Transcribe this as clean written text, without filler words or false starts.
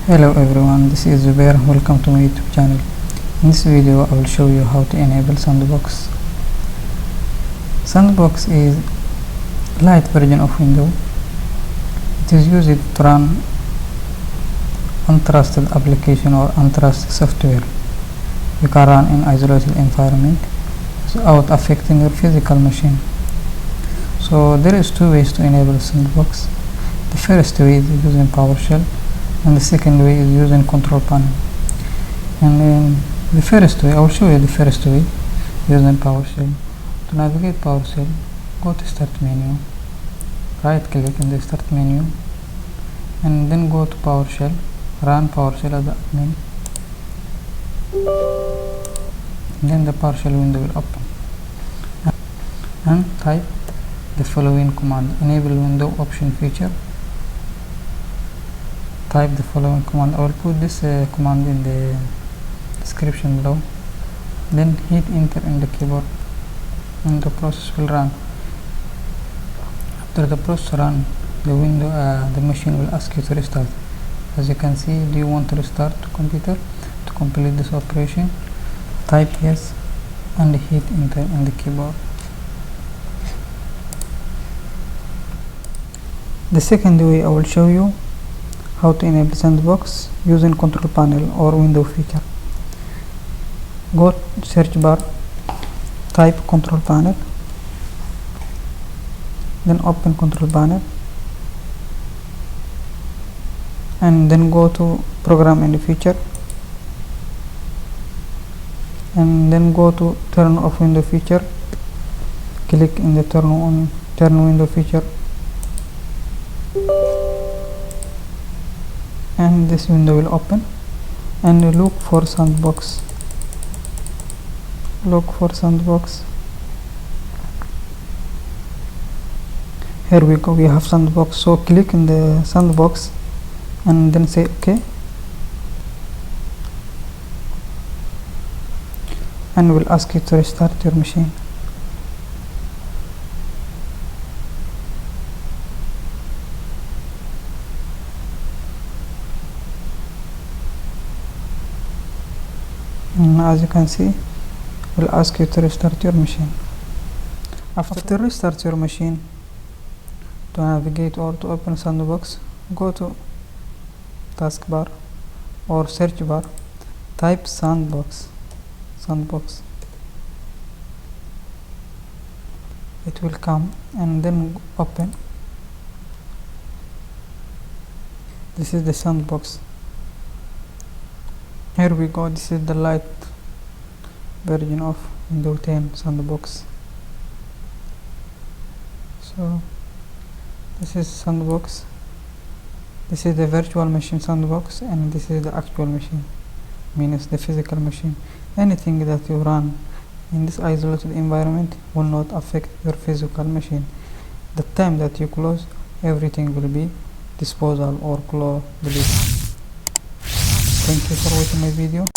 Hello everyone, this is Zubair. Welcome to my YouTube channel. In this video I will show you how to enable Sandbox. Sandbox is a light version of Windows. It is used to run untrusted application or untrusted software. You can run in isolated environment without affecting your physical machine. So there is two ways to enable Sandbox. The first way is using PowerShell, and the second way is using control panel. And in the first way, I will show you the first way using PowerShell. To navigate PowerShell, go to Start menu, right click in the Start menu, and then go to PowerShell, run PowerShell as admin. Then the PowerShell window will open, and type the following command: enable-WindowsoptionalFeature. Type the following command. I will put this command in the description below. Then hit enter in the keyboard and the process will run. After the process run, the machine will ask you to restart. As you can see, do you want to restart the computer to complete this operation? Type yes and hit enter in the keyboard. The second way I will show you how to enable Sandbox using control panel or window feature. Go to search bar, type control panel, then open control panel, and then go to program and feature, and then go to turn off window feature. Click in the turn window feature, and this window will open, and look for Sandbox. Here we go, we have Sandbox. So click in the Sandbox and then say OK, and will ask you to restart your machine. And as you can see, will ask you to restart your machine. After restart your machine, to navigate or to open Sandbox, go to taskbar or search bar, type Sandbox. It will come, and then open. This is the Sandbox. Here we go, this is the light version of Windows 10 Sandbox. So this is Sandbox, this is the virtual machine Sandbox, and this is the actual machine, means the physical machine. Anything that you run in this isolated environment will not affect your physical machine. The time that you close, everything will be disposal or closed. Thank you for watching my video.